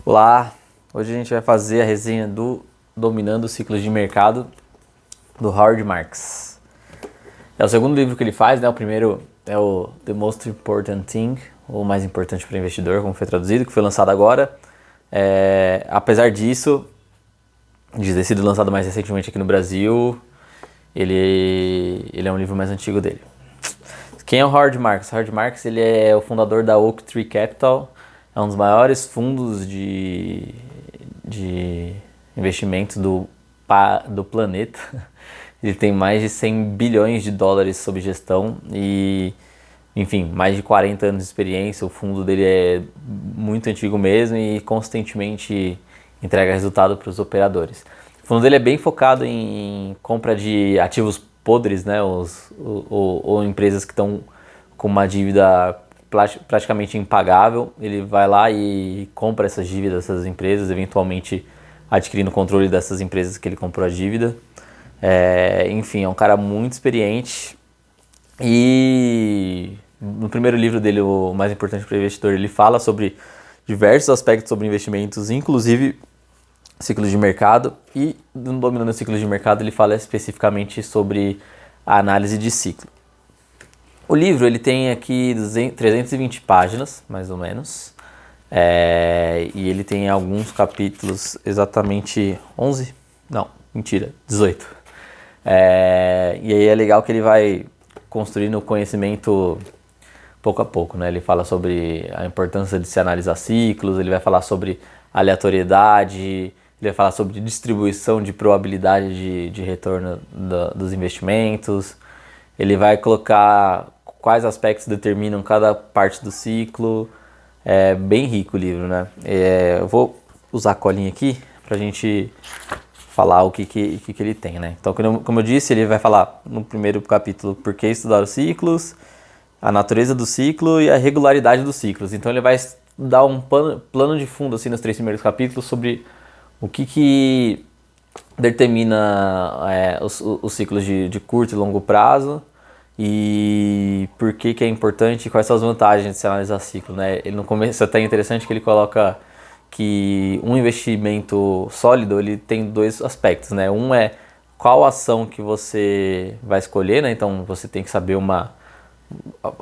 Olá, hoje a gente vai fazer a resenha do Dominando os Ciclos de Mercado, do Howard Marks. É o segundo livro que ele faz, né? O primeiro é o The Most Important Thing, o mais importante para o investidor, como foi traduzido, que foi lançado agora. Apesar disso, de ter sido lançado mais recentemente aqui no Brasil, ele é um livro mais antigo dele. Quem é o Howard Marks? Howard Marks ele é o fundador da Oak Tree Capital, é um dos maiores fundos de investimentos do planeta. Ele tem mais de 100 bilhões de dólares sob gestão e, enfim, mais de 40 anos de experiência. O fundo dele é muito antigo mesmo e constantemente entrega resultado para os operadores. O fundo dele é bem focado em compra de ativos podres, né? Ou empresas que estão com uma dívida praticamente impagável. Ele vai lá e compra essas dívidas dessas empresas, eventualmente adquirindo o controle dessas empresas que ele comprou a dívida. Enfim, é um cara muito experiente. E no primeiro livro dele, o mais importante para o investidor, ele fala sobre diversos aspectos sobre investimentos, inclusive ciclos de mercado, e no Dominando Ciclos de Mercado ele fala especificamente sobre a análise de ciclo. O livro ele tem aqui 320 páginas, mais ou menos, e ele tem alguns capítulos, exatamente 11? Não, mentira, 18. E aí é legal que ele vai construindo o conhecimento pouco a pouco, né? Ele fala sobre a importância de se analisar ciclos, ele vai falar sobre aleatoriedade, ele vai falar sobre distribuição de probabilidade de retorno dos investimentos, ele vai colocar quais aspectos determinam cada parte do ciclo. É bem rico o livro, né? Eu vou usar a colinha aqui pra gente falar o que ele tem, né? Então, como eu disse, ele vai falar no primeiro capítulo por que estudar os ciclos, a natureza do ciclo e a regularidade dos ciclos. Então, ele vai dar um plano de fundo assim nos 3 primeiros capítulos sobre o que determina os ciclos de curto e longo prazo e por que é importante e quais são as vantagens de se analisar ciclo, né? Ele no começo é até interessante que ele coloca que um investimento sólido ele tem 2 aspectos, né? Um é qual ação que você vai escolher, né? Então você tem que saber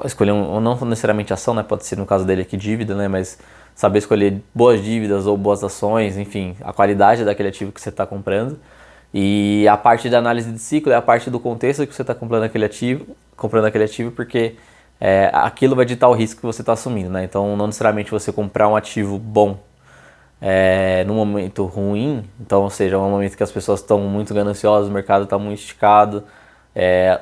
escolher não necessariamente ação, né? Pode ser no caso dele aqui dívida, né? Mas saber escolher boas dívidas ou boas ações, enfim, a qualidade daquele ativo que você está comprando. E a parte da análise de ciclo é a parte do contexto que você está comprando aquele ativo, porque aquilo vai ditar o risco que você está assumindo, né? Então não necessariamente você comprar um ativo bom num momento ruim, então, ou seja, um momento que as pessoas estão muito gananciosas, o mercado está muito esticado,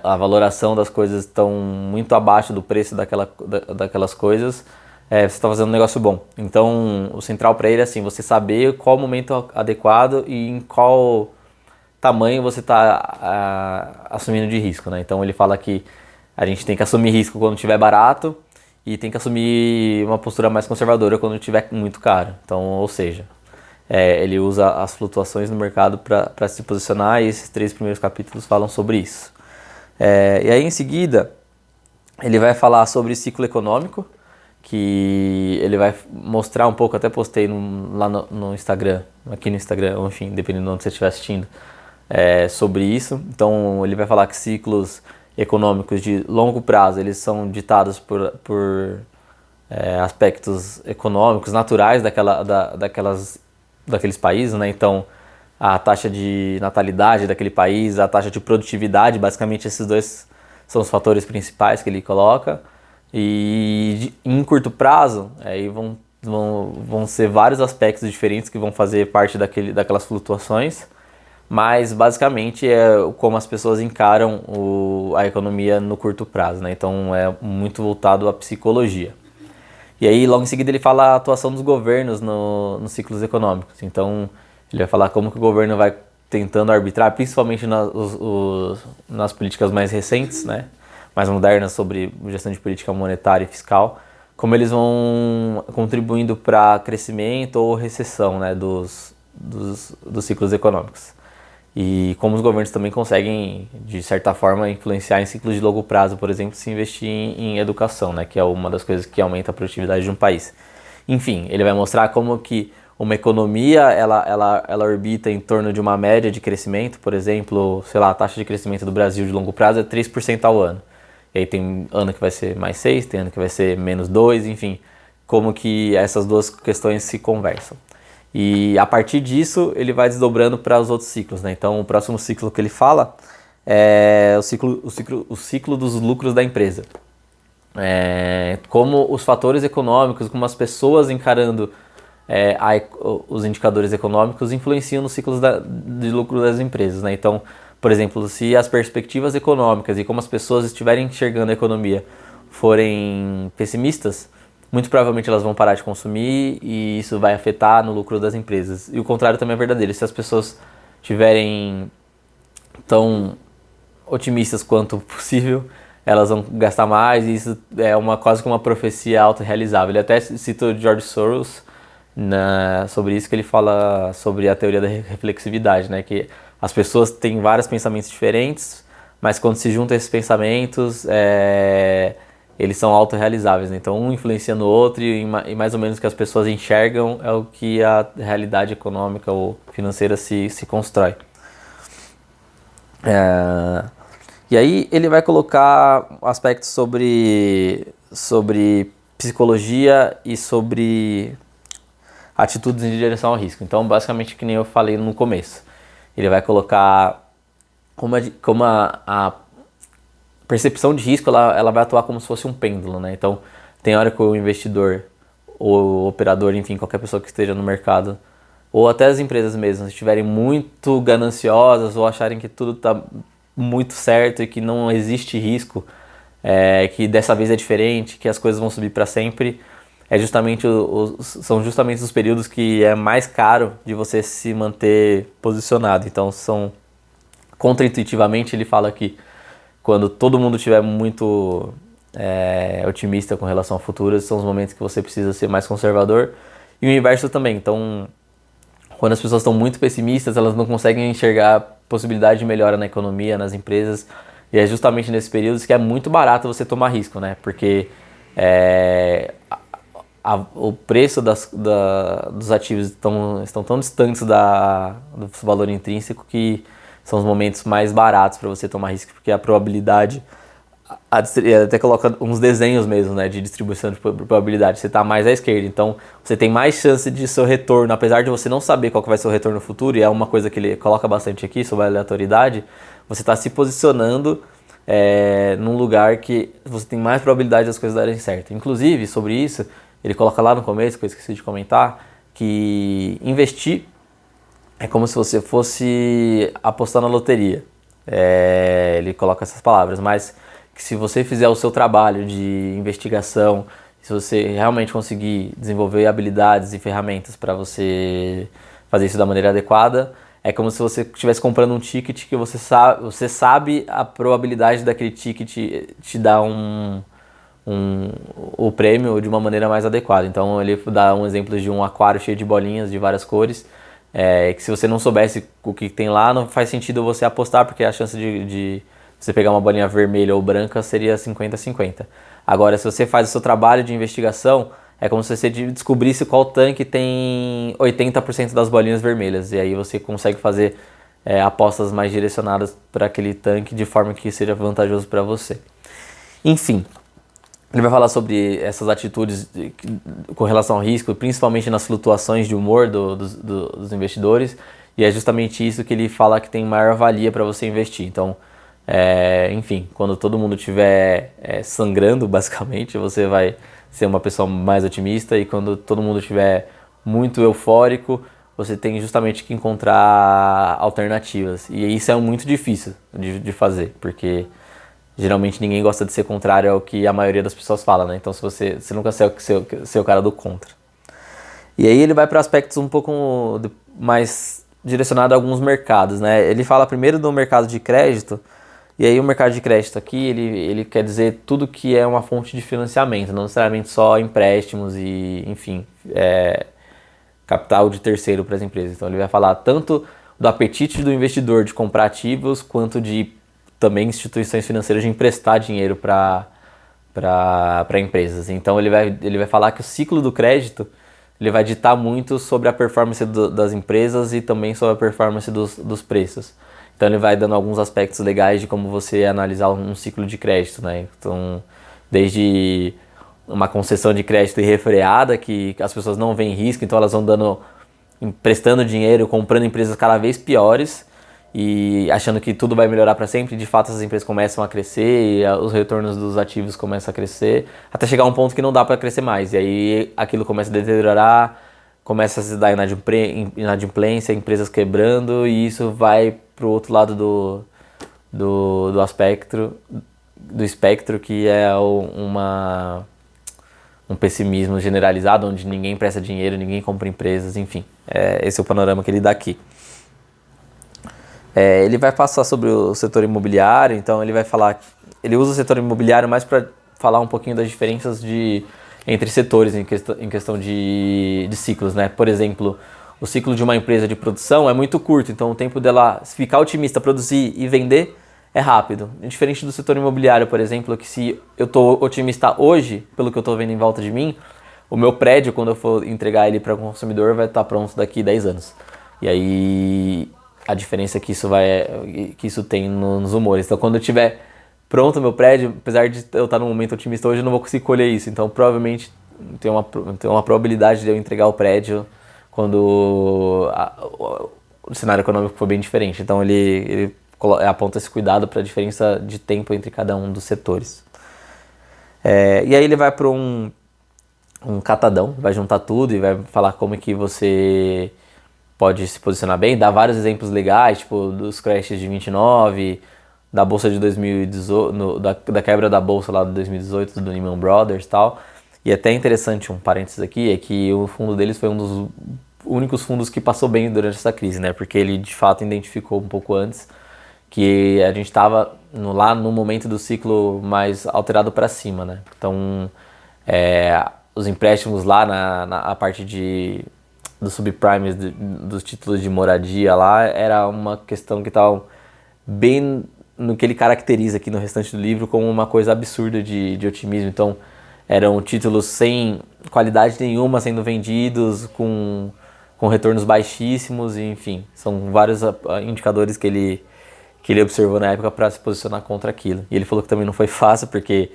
a valoração das coisas estão muito abaixo do preço daquelas coisas, você está fazendo um negócio bom. Então, o central para ele é assim, você saber qual o momento adequado e em qual tamanho você está assumindo de risco, né? Então, ele fala que a gente tem que assumir risco quando estiver barato, e tem que assumir uma postura mais conservadora quando estiver muito caro. Então, ou seja, ele usa as flutuações no mercado para se posicionar e esses 3 primeiros capítulos falam sobre isso. E aí, em seguida, ele vai falar sobre ciclo econômico, que ele vai mostrar um pouco, até postei lá no Instagram, aqui no Instagram, enfim, dependendo de onde você estiver assistindo, sobre isso. Então, ele vai falar que ciclos econômicos de longo prazo, eles são ditados por aspectos econômicos naturais daqueles países, né? Então, a taxa de natalidade daquele país, a taxa de produtividade, basicamente esses 2 são os fatores principais que ele coloca. E em curto prazo, aí vão ser vários aspectos diferentes que vão fazer parte daquelas flutuações. Mas basicamente é como as pessoas encaram a economia no curto prazo, né? Então é muito voltado à psicologia. E aí logo em seguida ele fala a atuação dos governos nos ciclos econômicos. Então ele vai falar como que o governo vai tentando arbitrar, principalmente nas políticas mais recentes, né? Mais modernas sobre gestão de política monetária e fiscal, como eles vão contribuindo para crescimento ou recessão, né, dos ciclos econômicos. E como os governos também conseguem, de certa forma, influenciar em ciclos de longo prazo, por exemplo, se investir em educação, né, que é uma das coisas que aumenta a produtividade de um país. Enfim, ele vai mostrar como que uma economia, ela orbita em torno de uma média de crescimento, por exemplo, sei lá, a taxa de crescimento do Brasil de longo prazo é 3% ao ano. E aí tem ano que vai ser mais 6, tem ano que vai ser menos 2, enfim, como que essas duas questões se conversam. E a partir disso, ele vai desdobrando para os outros ciclos, né? Então, o próximo ciclo que ele fala é o ciclo dos lucros da empresa. Como os fatores econômicos, como as pessoas encarando os indicadores econômicos influenciam nos ciclos de lucro das empresas, né? Então, por exemplo, se as perspectivas econômicas e como as pessoas estiverem enxergando a economia forem pessimistas, muito provavelmente elas vão parar de consumir e isso vai afetar no lucro das empresas. E o contrário também é verdadeiro. Se as pessoas estiverem tão otimistas quanto possível, elas vão gastar mais e isso é quase que uma profecia autorrealizável. Ele até cita o George Soros sobre isso, que ele fala sobre a teoria da reflexividade, né? Que as pessoas têm vários pensamentos diferentes, mas quando se juntam esses pensamentos, eles são autorrealizáveis, né? Então um influencia no outro e mais ou menos o que as pessoas enxergam é o que a realidade econômica ou financeira se constrói. E aí ele vai colocar aspectos sobre psicologia e sobre atitudes em direção ao risco. Então, basicamente, que nem eu falei no começo. Ele vai colocar como a percepção de risco, ela vai atuar como se fosse um pêndulo, né? Então, tem hora que o investidor, ou o operador, enfim, qualquer pessoa que esteja no mercado, ou até as empresas mesmas, estiverem muito gananciosas ou acharem que tudo está muito certo e que não existe risco, que dessa vez é diferente, que as coisas vão subir para sempre, são justamente os períodos que é mais caro de você se manter posicionado. Então, contraintuitivamente, ele fala que quando todo mundo estiver muito otimista com relação ao futuro, são os momentos que você precisa ser mais conservador. E o inverso também. Então, quando as pessoas estão muito pessimistas, elas não conseguem enxergar possibilidade de melhora na economia, nas empresas. E é justamente nesses períodos que é muito barato você tomar risco, né? Porque o preço dos ativos estão tão distantes do valor intrínseco que são os momentos mais baratos para você tomar risco, porque a probabilidade, até coloca uns desenhos mesmo, né, de distribuição de probabilidade, você está mais à esquerda, então você tem mais chance de seu retorno, apesar de você não saber qual que vai ser o retorno no futuro, e é uma coisa que ele coloca bastante aqui sobre a aleatoriedade, você está se posicionando num lugar que você tem mais probabilidade das coisas darem certo. Inclusive, sobre isso, ele coloca lá no começo, que eu esqueci de comentar, que investir é como se você fosse apostar na loteria. Ele coloca essas palavras, mas que se você fizer o seu trabalho de investigação, se você realmente conseguir desenvolver habilidades e ferramentas para você fazer isso da maneira adequada, é como se você estivesse comprando um ticket que você sabe a probabilidade daquele ticket te dar o prêmio de uma maneira mais adequada. Então ele dá um exemplo de um aquário cheio de bolinhas de várias cores, que se você não soubesse o que tem lá, não faz sentido você apostar, porque a chance de você pegar uma bolinha vermelha ou branca seria 50-50. Agora, se você faz o seu trabalho de investigação, é como se você descobrisse qual tanque tem 80% das bolinhas vermelhas, e aí você consegue fazer apostas mais direcionadas para aquele tanque de forma que seja vantajoso para você. Enfim, ele vai falar sobre essas atitudes com relação ao risco, principalmente nas flutuações de humor dos investidores, e é justamente isso que ele fala que tem maior valia para você investir. Então, enfim, quando todo mundo estiver sangrando, basicamente, você vai ser uma pessoa mais otimista, e quando todo mundo estiver muito eufórico, você tem justamente que encontrar alternativas. E isso é muito difícil de fazer, porque geralmente ninguém gosta de ser contrário ao que a maioria das pessoas fala, né? Então você nunca ser o cara do contra. E aí ele vai para aspectos um pouco mais direcionados a alguns mercados, né? Ele fala primeiro do mercado de crédito, e aí o mercado de crédito aqui, ele quer dizer tudo que é uma fonte de financiamento, não necessariamente só empréstimos e, enfim, capital de terceiro para as empresas. Então ele vai falar tanto do apetite do investidor de comprar ativos, quanto de também instituições financeiras de emprestar dinheiro para empresas. Então ele vai falar que o ciclo do crédito ele vai ditar muito sobre a performance das empresas e também sobre a performance dos preços. Então ele vai dando alguns aspectos legais de como você analisar um ciclo de crédito, né? Então, desde uma concessão de crédito irrefreada, que as pessoas não veem risco, então elas vão emprestando dinheiro, comprando empresas cada vez piores e achando que tudo vai melhorar para sempre. De fato, essas empresas começam a crescer e os retornos dos ativos começam a crescer, até chegar a um ponto que não dá para crescer mais. E aí aquilo começa a deteriorar, começa a se dar inadimplência, empresas quebrando, e isso vai pro outro lado do espectro, que é um pessimismo generalizado, onde ninguém presta dinheiro, ninguém compra empresas, enfim. Esse é o panorama que ele dá aqui. Ele vai passar sobre o setor imobiliário, então ele usa o setor imobiliário mais para falar um pouquinho das diferenças entre setores em questão de ciclos, né? Por exemplo, o ciclo de uma empresa de produção é muito curto, então o tempo dela ficar otimista, produzir e vender é rápido. Diferente do setor imobiliário, por exemplo, que se eu estou otimista hoje, pelo que eu estou vendo em volta de mim, o meu prédio, quando eu for entregar ele para o consumidor, vai estar pronto daqui 10 anos. E aí a diferença que isso tem nos humores. Então, quando eu tiver pronto o meu prédio, apesar de eu estar num momento otimista hoje, eu não vou conseguir colher isso. Então, provavelmente tem uma probabilidade de eu entregar o prédio quando o cenário econômico for bem diferente. Então, ele aponta esse cuidado para a diferença de tempo entre cada um dos setores. E aí ele vai para um catadão, vai juntar tudo e vai falar como que você pode se posicionar bem, dá vários exemplos legais, tipo dos crashes de 29, da bolsa de 2018, da quebra da bolsa lá de 2018 do Lehman Brothers e tal. E até interessante, um parênteses aqui, é que o fundo deles foi um dos únicos fundos que passou bem durante essa crise, né? Porque ele de fato identificou um pouco antes que a gente estava lá no momento do ciclo mais alterado para cima, né? Então, os empréstimos lá na parte dos subprimes, dos títulos de moradia lá, era uma questão que estava bem no que ele caracteriza aqui no restante do livro como uma coisa absurda de otimismo. Então, eram títulos sem qualidade nenhuma sendo vendidos, com retornos baixíssimos, e, enfim, são vários indicadores que ele observou na época para se posicionar contra aquilo. E ele falou que também não foi fácil, porque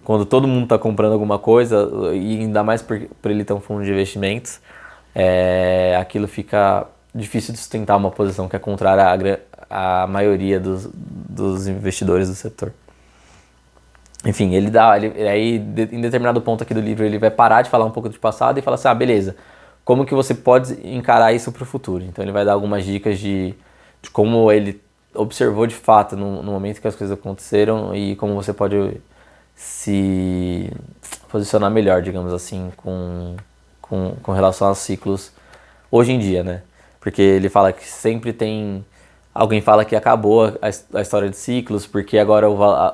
quando todo mundo está comprando alguma coisa, e ainda mais por ele ter um fundo de investimentos, aquilo fica difícil de sustentar uma posição que é contrária à maioria dos investidores do setor. Enfim, aí em determinado ponto aqui do livro ele vai parar de falar um pouco do passado e falar assim, beleza, como que você pode encarar isso para o futuro? Então ele vai dar algumas dicas de como ele observou de fato no momento que as coisas aconteceram e como você pode se posicionar melhor, digamos assim, com relação aos ciclos hoje em dia, né? Porque ele fala que sempre tem... Alguém fala que acabou a história de ciclos, porque agora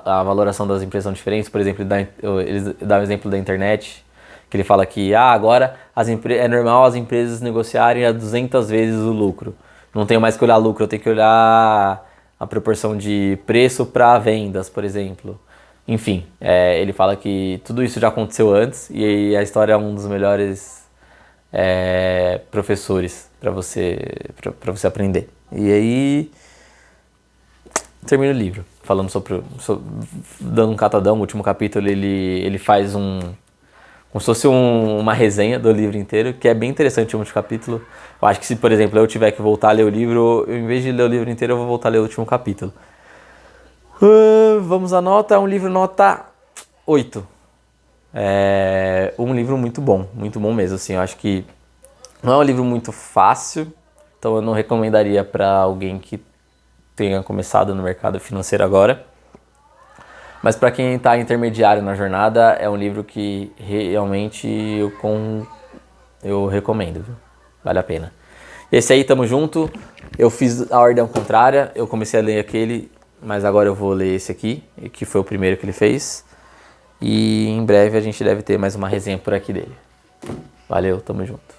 a valoração das empresas são diferentes. Por exemplo, ele dá o exemplo da internet, que ele fala que agora é normal as empresas negociarem a 200 vezes o lucro. Não tenho mais que olhar lucro, eu tenho que olhar a proporção de preço para vendas, por exemplo. Enfim, ele fala que tudo isso já aconteceu antes e a história é um dos melhores professores para você aprender. E aí termina o livro falando sobre dando um catadão. O último capítulo ele faz como se fosse uma resenha do livro inteiro, que é bem interessante o último capítulo. Eu acho que se, por exemplo, eu tiver que voltar a ler o livro, em vez de ler o livro inteiro, eu vou voltar a ler o último capítulo. Vamos à nota. É um livro nota 8. É um livro muito bom mesmo, assim. Eu acho que não é um livro muito fácil, então eu não recomendaria para alguém que tenha começado no mercado financeiro agora. Mas para quem está intermediário na jornada, é um livro que realmente eu recomendo, viu? Vale a pena. Esse aí, tamo junto. Eu fiz a ordem contrária, eu comecei a ler aquele, mas agora eu vou ler esse aqui, que foi o primeiro que ele fez. E em breve a gente deve ter mais uma resenha por aqui dele. Valeu, tamo junto.